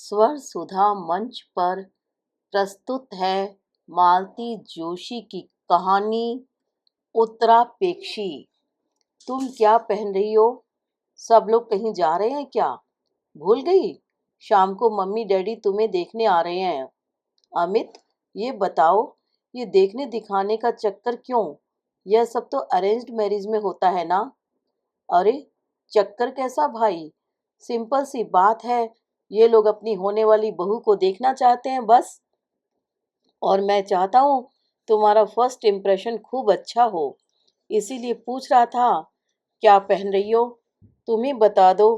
स्वर सुधा मंच पर प्रस्तुत है मालती जोशी की कहानी उत्तरापेक्षी। तुम क्या पहन रही हो? सब लोग कहीं जा रहे हैं क्या? भूल गई? शाम को मम्मी डैडी तुम्हें देखने आ रहे हैं। अमित, ये बताओ, ये देखने दिखाने का चक्कर क्यों? यह सब तो अरेंज्ड मैरिज में होता है ना? अरे, चक्कर कैसा भाई? सिंपल सी बात है, ये लोग अपनी होने वाली बहू को देखना चाहते हैं बस। और मैं चाहता हूँ तुम्हारा फर्स्ट इम्प्रेशन खूब अच्छा हो, इसीलिए पूछ रहा था क्या पहन रही हो। तुम ही बता दो।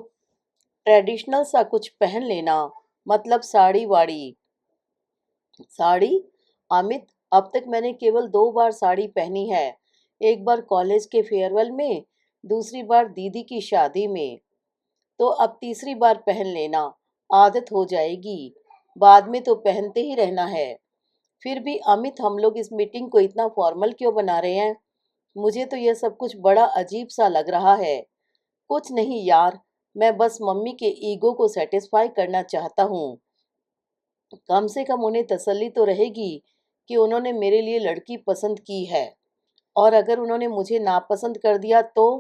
ट्रेडिशनल सा कुछ पहन लेना, मतलब साड़ी वाड़ी। साड़ी? अमित, अब तक मैंने केवल 2 बार साड़ी पहनी है। एक बार कॉलेज के फेयरवेल में, दूसरी बार दीदी की शादी में। तो अब तीसरी बार पहन लेना, आदत हो जाएगी। बाद में तो पहनते ही रहना है। फिर भी अमित, हम लोग इस मीटिंग को इतना फॉर्मल क्यों बना रहे हैं? मुझे तो यह सब कुछ बड़ा अजीब सा लग रहा है। कुछ नहीं यार, मैं बस मम्मी के ईगो को सेटिस्फाई करना चाहता हूँ। कम से कम उन्हें तसल्ली तो रहेगी कि उन्होंने मेरे लिए लड़की पसंद की है। और अगर उन्होंने मुझे नापसंद कर दिया तो?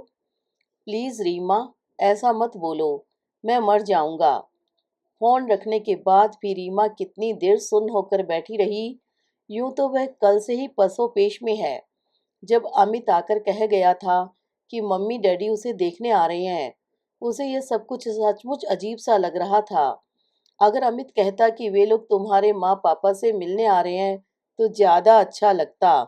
प्लीज रीमा, ऐसा मत बोलो, मैं मर जाऊंगा। फोन रखने के बाद भी रीमा कितनी देर सुन्न होकर बैठी रही। यूं तो वह कल से ही पसो पेश में है। जब अमित आकर कह गया था कि मम्मी डैडी उसे देखने आ रहे हैं, उसे यह सब कुछ सचमुच अजीब सा लग रहा था। अगर अमित कहता कि वे लोग तुम्हारे माँ पापा से मिलने आ रहे हैं तो ज्यादा अच्छा लगता।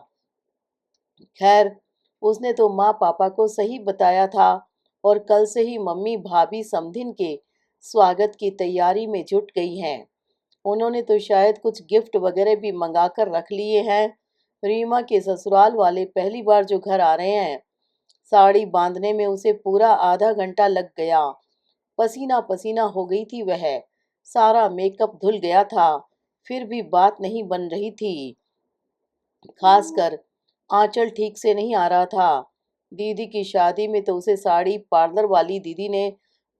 खैर, उसने तो माँ पापा को सही बताया था और कल से ही मम्मी भाभी समधिन के स्वागत की तैयारी में जुट गई हैं। उन्होंने तो शायद कुछ गिफ्ट वगैरह भी मंगा कर रख लिए हैं। रीमा के ससुराल वाले पहली बार जो घर आ रहे हैं। साड़ी बांधने में उसे पूरा आधा घंटा लग गया। पसीना पसीना हो गई थी वह। सारा मेकअप धुल गया था, फिर भी बात नहीं बन रही थी। खासकर आंचल ठीक से नहीं आ रहा था। दीदी की शादी में तो उसे साड़ी पार्लर वाली दीदी ने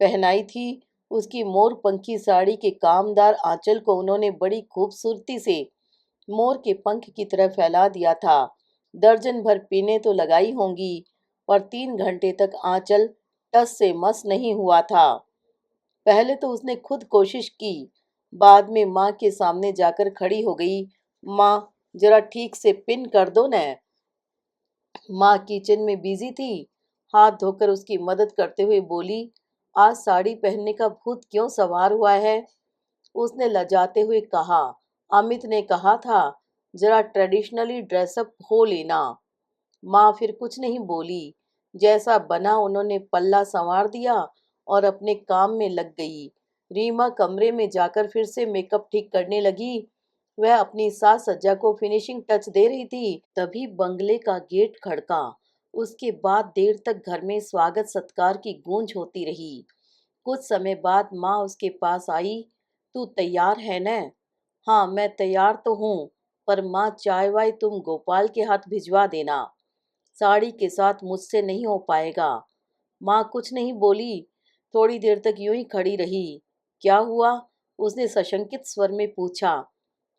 पहनाई थी। उसकी मोर पंखी साड़ी के कामदार आंचल को उन्होंने बड़ी खूबसूरती से मोर के पंख की तरह फैला दिया था। दर्जन भर पीने तो लगाई होंगी, पर 3 घंटे तक आंचल टस से मस नहीं हुआ था। पहले तो उसने खुद कोशिश की, बाद में माँ के सामने जाकर खड़ी हो गई। माँ, जरा ठीक से पिन कर दो न। माँ किचन में बिजी थी। हाथ धोकर उसकी मदद करते हुए बोली, आज साड़ी पहनने का भूत क्यों सवार हुआ है? उसने लजाते हुए कहा, अमित ने कहा था जरा ट्रेडिशनली ड्रेसअप हो लेना। माँ फिर कुछ नहीं बोली। जैसा बना उन्होंने पल्ला संवार दिया और अपने काम में लग गई। रीमा कमरे में जाकर फिर से मेकअप ठीक करने लगी। वह अपनी साज सज्जा को फिनिशिंग टच दे रही थी, तभी बंगले का गेट खड़का। उसके बाद देर तक घर में स्वागत सत्कार की गूंज होती रही। कुछ समय बाद माँ उसके पास आई। तू तैयार है न? हाँ, मैं तैयार तो हूँ, पर माँ चाय वाय तुम गोपाल के हाथ भिजवा देना। साड़ी के साथ मुझसे नहीं हो पाएगा। माँ कुछ नहीं बोली, थोड़ी देर तक यूं ही खड़ी रही। क्या हुआ? उसने सशंकित स्वर में पूछा।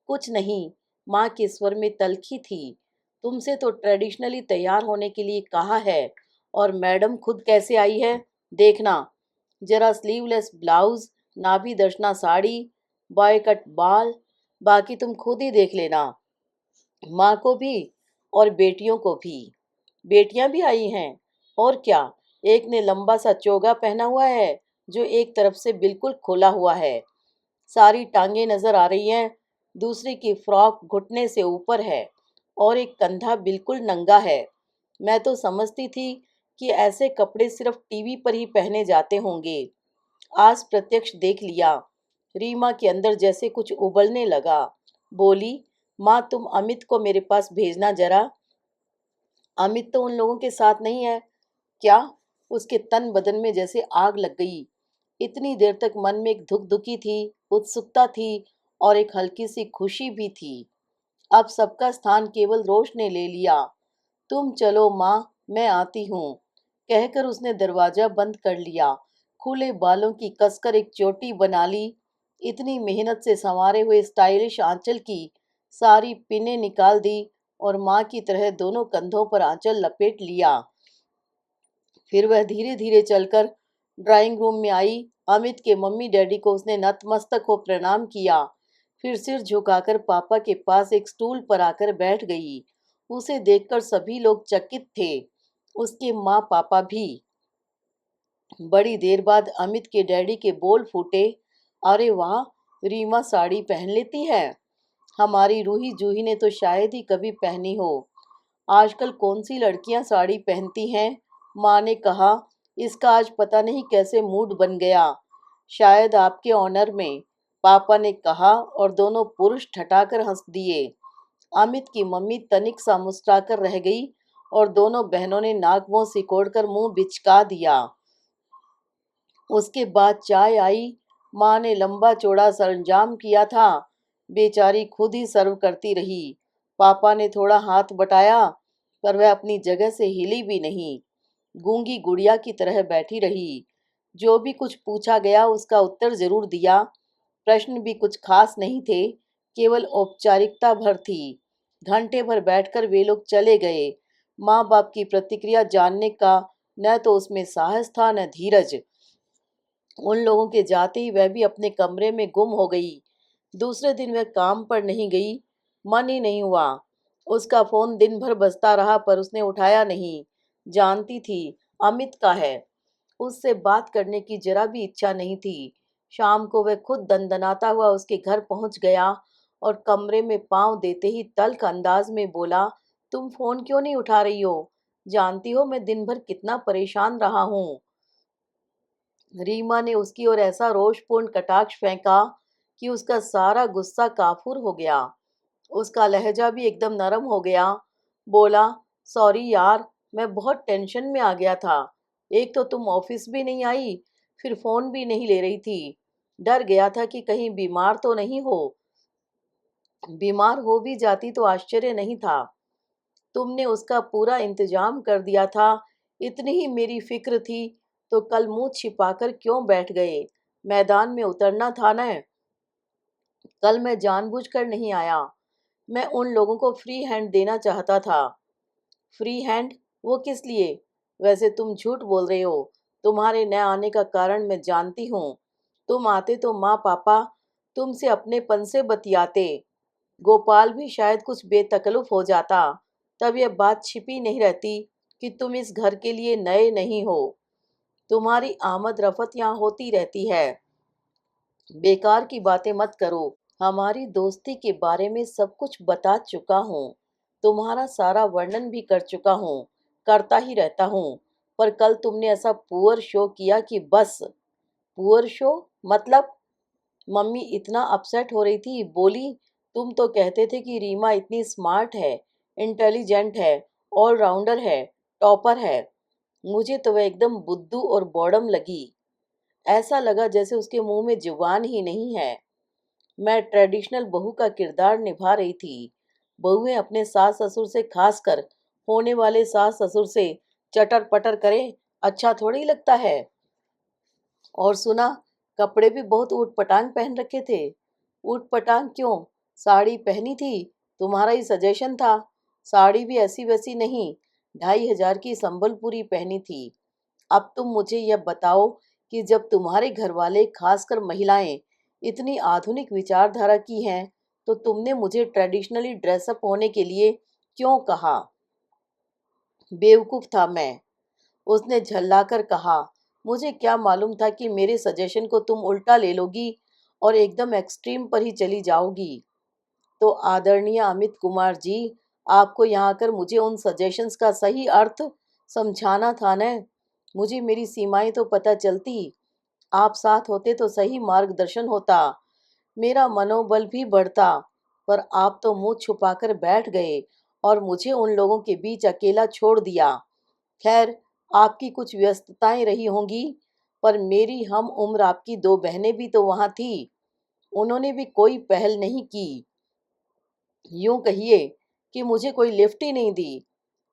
कुछ नहीं, माँ के स्वर में तल्खी थी। तुमसे तो ट्रेडिशनली तैयार होने के लिए कहा है, और मैडम खुद कैसे आई है देखना। जरा स्लीवलेस ब्लाउज, नाभि दर्शना साड़ी, बॉय कट बाल, बाकी तुम खुद ही देख लेना। माँ को भी और बेटियों को भी। बेटियां भी आई हैं। और क्या, एक ने लंबा सा चोगा पहना हुआ है जो एक तरफ से बिल्कुल खुला हुआ है, सारी टांगे नजर आ रही हैं। दूसरी की फ्रॉक घुटने से ऊपर है और एक कंधा बिल्कुल नंगा है। मैं तो समझती थी कि ऐसे कपड़े सिर्फ टीवी पर ही पहने जाते होंगे। आज प्रत्यक्ष देख लिया। रीमा के अंदर जैसे कुछ उबलने लगा। बोली, माँ तुम अमित को मेरे पास भेजना जरा। अमित तो उन लोगों के साथ नहीं है क्या? उसके तन बदन में जैसे आग लग गई। इतनी देर तक मन में एक धुक धुकी थी, उत्सुकता थी और एक हल्की सी खुशी भी थी। अब सबका स्थान केवल रोश ने ले लिया। तुम चलो माँ, मैं आती हूँ, कहकर उसने दरवाजा बंद कर लिया। खुले बालों की कसकर एक चोटी बना ली। इतनी मेहनत से संवारे हुए स्टाइलिश आंचल की सारी पिनें निकाल दी और माँ की तरह दोनों कंधों पर आंचल लपेट लिया। फिर वह धीरे धीरे चलकर ड्राइंग रूम में आई। अमित के मम्मी डैडी को उसने नतमस्तक हो प्रणाम किया। फिर सिर झुकाकर पापा के पास एक स्टूल पर आकर बैठ गई। उसे देखकर सभी लोग चकित थे, उसके माँ पापा भी। बड़ी देर बाद अमित के डैडी के बोल फूटे, अरे वाह, रीमा साड़ी पहन लेती है। हमारी रूही जूही ने तो शायद ही कभी पहनी हो। आजकल कौन सी लड़कियां साड़ी पहनती हैं। माँ ने कहा, इसका आज पता नहीं कैसे मूड बन गया। शायद आपके ऑनर में, पापा ने कहा और दोनों पुरुष ठठाकर हंस दिए। अमित की मम्मी तनिक सा मुस्कुराकर रह गई और दोनों बहनों ने नाक मुंह सिकोड़कर मुंह बिचका दिया। उसके बाद चाय आई। माँ ने लंबा चौड़ा सरंजाम किया था, बेचारी खुद ही सर्व करती रही। पापा ने थोड़ा हाथ बटाया, पर वह अपनी जगह से हिली भी नहीं, गूंगी गुड़िया की तरह बैठी रही। जो भी कुछ पूछा गया उसका उत्तर जरूर दिया। प्रश्न भी कुछ खास नहीं थे, केवल औपचारिकता भर थी। घंटे भर बैठकर वे लोग चले गए। माँ बाप की प्रतिक्रिया जानने का न तो उसमें साहस था न धीरज। उन लोगों के जाते ही वह भी अपने कमरे में गुम हो गई। दूसरे दिन वह काम पर नहीं गई, मन ही नहीं हुआ। उसका फोन दिन भर बजता रहा पर उसने उठाया नहीं। जानती थी अमित का है, उससे बात करने की जरा भी इच्छा नहीं थी। शाम को वह खुद दनदनाता हुआ उसके घर पहुंच गया और कमरे में पांव देते ही तल्ख अंदाज में बोला, तुम फोन क्यों नहीं उठा रही हो? जानती हो मैं दिन भर कितना परेशान रहा हूँ। रीमा ने उसकी ओर ऐसा रोषपूर्ण कटाक्ष फेंका कि उसका सारा गुस्सा काफूर हो गया। उसका लहजा भी एकदम नरम हो गया। बोला, सॉरी यार, मैं बहुत टेंशन में आ गया था। एक तो तुम ऑफिस भी नहीं आई, फिर फोन भी नहीं ले रही थी। डर गया था कि कहीं बीमार तो नहीं हो। बीमार हो भी जाती तो आश्चर्य नहीं था, तुमने उसका पूरा इंतजाम कर दिया था। इतनी ही मेरी फिक्र थी तो कल मुंह छिपाकर क्यों बैठ गए? मैदान में उतरना था न। कल मैं जानबूझकर नहीं आया। मैं उन लोगों को फ्री हैंड देना चाहता था। Free hand? वो किस लिए? वैसे तुम झूठ बोल रहे हो। तुम्हारे न आने का कारण मैं जानती हूँ। तुम आते तो माँ पापा तुमसे अपनेपन से बतियाते। गोपाल भी शायद कुछ बेतकल्लुफ हो जाता। तब यह बात छिपी नहीं रहती कि तुम इस घर के लिए नए नहीं हो। तुम्हारी आमद रफत यहाँ होती रहती है। बेकार की बातें मत करो। हमारी दोस्ती के बारे में सब कुछ बता चुका हूँ। तुम्हारा सारा वर्णन भी कर चुका हूँ, करता ही रहता हूँ। पर कल तुमने ऐसा पुअर शो किया कि बस। पुअर शो मतलब? मम्मी इतना अपसेट हो रही थी, बोली, तुम तो कहते थे कि रीमा इतनी स्मार्ट है, इंटेलिजेंट है, ऑलराउंडर है, टॉपर है। मुझे तो वह एकदम बुद्धू और बॉडम लगी। ऐसा लगा जैसे उसके मुंह में जुबान ही नहीं है। मैं ट्रेडिशनल बहू का किरदार निभा रही थी। बहुएं अपने सास ससुर से, खासकर होने वाले सास ससुर से चटर पटर करें, अच्छा थोड़ी लगता है। और सुना, कपड़े भी बहुत ऊट पटांग पहन रखे थे। ऊट पटांग क्यों? साड़ी पहनी थी, तुम्हारा ही सजेशन था। साड़ी भी ऐसी वैसी नहीं, 2,500 की संबलपुरी पहनी थी। अब तुम मुझे यह बताओ कि जब तुम्हारे घर वाले, खासकर महिलाएं, इतनी आधुनिक विचारधारा की हैं, तो तुमने मुझे ट्रेडिशनली ड्रेसअप होने के लिए क्यों कहा? बेवकूफ था मैं, उसने झल्लाकर कहा। मुझे क्या मालूम था कि मेरे सजेशन को तुम उल्टा ले लोगी और एकदम एक्सट्रीम पर ही चली जाओगी। तो आदरणीय अमित कुमार जी, आपको यहाँ आकर मुझे उन सजेशंस का सही अर्थ समझाना था न। मुझे मेरी सीमाएं तो पता चलती। आप साथ होते तो सही मार्गदर्शन होता, मेरा मनोबल भी बढ़ता। पर आप तो मुंह छुपाकर बैठ गए और मुझे उन लोगों के बीच अकेला छोड़ दिया। खैर, आपकी कुछ व्यस्तताएं रही होंगी, पर मेरी हम उम्र आपकी 2 बहनें भी तो वहां थी। उन्होंने भी कोई पहल नहीं की। यूं कहिए कि मुझे कोई लिफ्ट ही नहीं दी।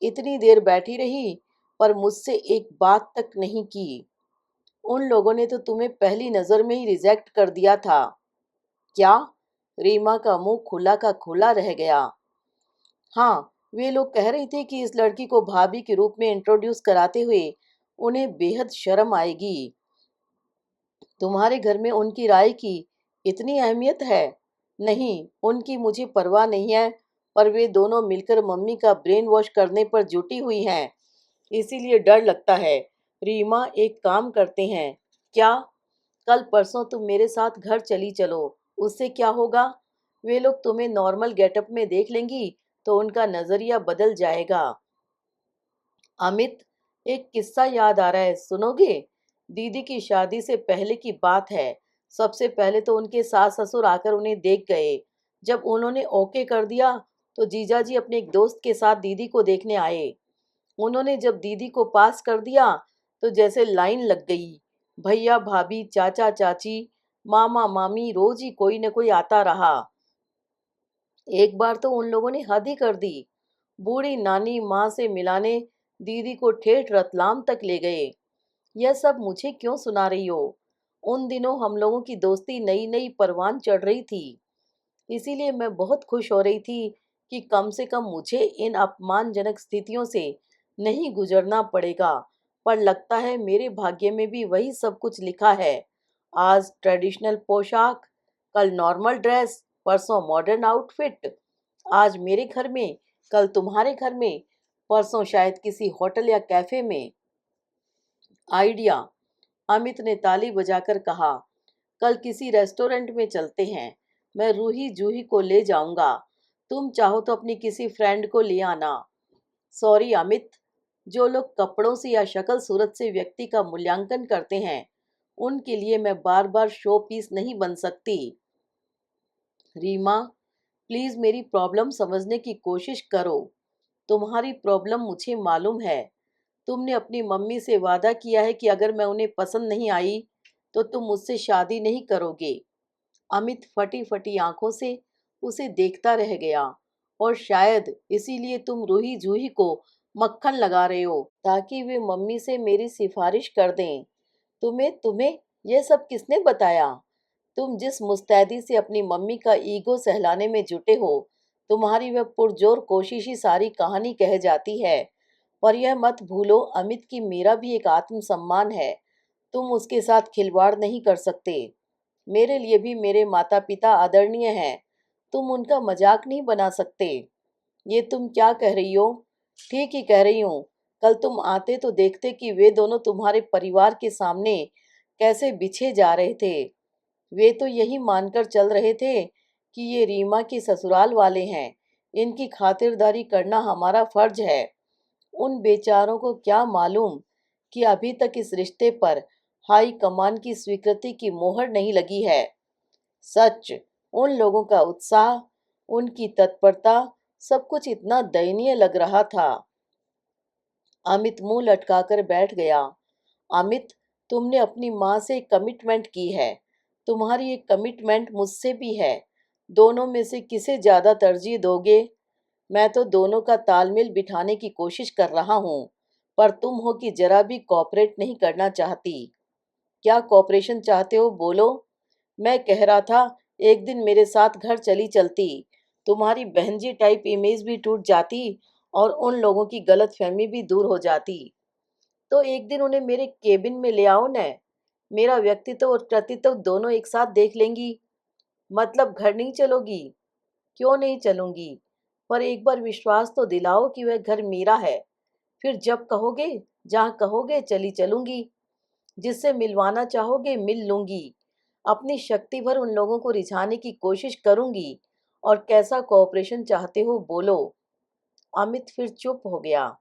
इतनी देर बैठी रही पर मुझसे एक बात तक नहीं की। उन लोगों ने तो तुम्हें पहली नजर में ही रिजेक्ट कर दिया था। क्या? रीमा का मुंह खुला का खुला रह गया। हाँ, वे लोग कह रहे थे कि इस लड़की को भाभी के रूप में इंट्रोड्यूस कराते हुए उन्हें बेहद शर्म आएगी। तुम्हारे घर में उनकी राय की इतनी अहमियत है? नहीं, उनकी मुझे परवाह नहीं है, पर वे दोनों मिलकर मम्मी का ब्रेन वॉश करने पर जुटी हुई हैं, इसीलिए डर लगता है। रीमा, एक काम करते हैं। क्या? कल परसों तुम मेरे साथ घर चली चलो। उससे क्या होगा? वे लोग तुम्हें नॉर्मल गेटअप में देख लेंगी तो उनका नजरिया बदल जाएगा। अमित, एक किस्सा याद आ रहा है, सुनोगे? दीदी की शादी से पहले की बात है। सबसे पहले तो उनके सास ससुर आकर उन्हें देख गए। जब उन्होंने ओके कर दिया तो जीजाजी अपने एक दोस्त के साथ दीदी को देखने आए। उन्होंने जब दीदी को पास कर दिया तो जैसे लाइन लग गई। भैया भाभी, चाचा चाची, मामा मामी, रोज ही कोई न कोई आता रहा। एक बार तो उन लोगों ने हद ही कर दी। बूढ़ी नानी माँ से मिलाने दीदी को ठेठ रतलाम तक ले गए। यह सब मुझे क्यों सुना रही हो? उन दिनों हम लोगों की दोस्ती नई नई परवान चढ़ रही थी, इसीलिए मैं बहुत खुश हो रही थी कि कम से कम मुझे इन अपमानजनक स्थितियों से नहीं गुजरना पड़ेगा। पर लगता है मेरे भाग्य में भी वही सब कुछ लिखा है। आज ट्रेडिशनल पोशाक, कल नॉर्मल ड्रेस, परसों मॉडर्न आउटफिट। आज मेरे घर में, कल तुम्हारे घर में, परसों शायद किसी होटल या कैफे में। आइडिया, अमित ने ताली बजाकर कहा। कल किसी रेस्टोरेंट में चलते हैं। मैं रूही जूही को ले जाऊंगा। तुम चाहो तो अपनी किसी फ्रेंड को ले आना। सॉरी अमित, जो लोग कपड़ों से या शक्ल सूरत से व्यक्ति का मूल्यांकन करते हैं, उनके लिए मैं बार बार शो पीस नहीं बन सकती। रीमा, प्लीज मेरी प्रॉब्लम समझने की कोशिश करो। तुम्हारी प्रॉब्लम मुझे मालूम है। तुमने अपनी मम्मी से वादा किया है कि अगर मैं उन्हें पसंद नहीं आई तो तुम मुझसे शादी नहीं करोगे। अमित फटी फटी आंखों से उसे देखता रह गया। और शायद इसीलिए तुम रूही जूही को मक्खन लगा रहे हो ताकि वे मम्मी से मेरी सिफारिश कर दें। तुम्हें तुम्हें यह सब किसने बताया? तुम जिस मुस्तैदी से अपनी मम्मी का ईगो सहलाने में जुटे हो, तुम्हारी वह पुरजोर कोशिश ही सारी कहानी कह जाती है। पर यह मत भूलो अमित, कि मेरा भी एक आत्मसम्मान है। तुम उसके साथ खिलवाड़ नहीं कर सकते। मेरे लिए भी मेरे माता पिता आदरणीय हैं। तुम उनका मजाक नहीं बना सकते। ये तुम क्या कह रही हो? ठीक ही कह रही हूँ। कल तुम आते तो देखते कि वे दोनों तुम्हारे परिवार के सामने कैसे बिछे जा रहे थे। वे तो यही मानकर चल रहे थे कि ये रीमा के ससुराल वाले हैं, इनकी खातिरदारी करना हमारा फर्ज है। उन बेचारों को क्या मालूम कि अभी तक इस रिश्ते पर हाई कमान की स्वीकृति की मोहर नहीं लगी है। सच, उन लोगों का उत्साह, उनकी तत्परता, सब कुछ इतना दयनीय लग रहा था। अमित मुंह लटकाकर बैठ गया। अमित, तुमने अपनी माँ से कमिटमेंट की है। तुम्हारी एक कमिटमेंट मुझसे भी है। दोनों में से किसे ज्यादा तरजीह दोगे? मैं तो दोनों का तालमेल बिठाने की कोशिश कर रहा हूँ, पर तुम हो कि जरा भी कॉपरेट नहीं करना चाहती। क्या कॉपरेशन चाहते हो, बोलो? मैं कह रहा था एक दिन मेरे साथ घर चली चलती, तुम्हारी बहनजी टाइप इमेज भी टूट जाती और उन लोगों की गलत फहमी भी दूर हो जाती। तो एक दिन उन्हें मेरे केबिन में ले आओ न। मेरा व्यक्तित्व और कृतित्व दोनों एक साथ देख लेंगी। मतलब घर नहीं चलोगी? क्यों नहीं चलूंगी, पर एक बार विश्वास तो दिलाओ कि वह घर मेरा है। फिर जब कहोगे, जहाँ कहोगे चली चलूंगी। जिससे मिलवाना चाहोगे मिल लूंगी। अपनी शक्ति भर उन लोगों को रिझाने की कोशिश करूंगी। और कैसा कोऑपरेशन चाहते हो, बोलो? अमित फिर चुप हो गया।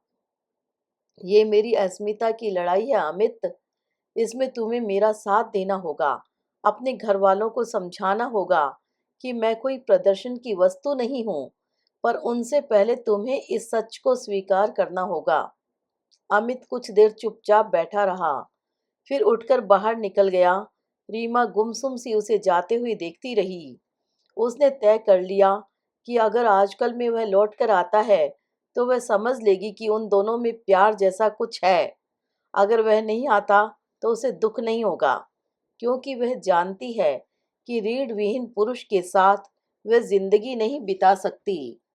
ये मेरी अस्मिता की लड़ाई है अमित। इसमें तुम्हें मेरा साथ देना होगा। अपने घर वालों को समझाना होगा कि मैं कोई प्रदर्शन की वस्तु नहीं हूँ। पर उनसे पहले तुम्हें इस सच को स्वीकार करना होगा। अमित कुछ देर चुपचाप बैठा रहा, फिर उठकर बाहर निकल गया। रीमा गुमसुम सी उसे जाते हुए देखती रही। उसने तय कर लिया कि अगर आजकल में वह लौट कर आता है तो वह समझ लेगी कि उन दोनों में प्यार जैसा कुछ है। अगर वह नहीं आता तो उसे दुख नहीं होगा, क्योंकि वह जानती है कि रीढ़ विहीन पुरुष के साथ वह जिंदगी नहीं बिता सकती।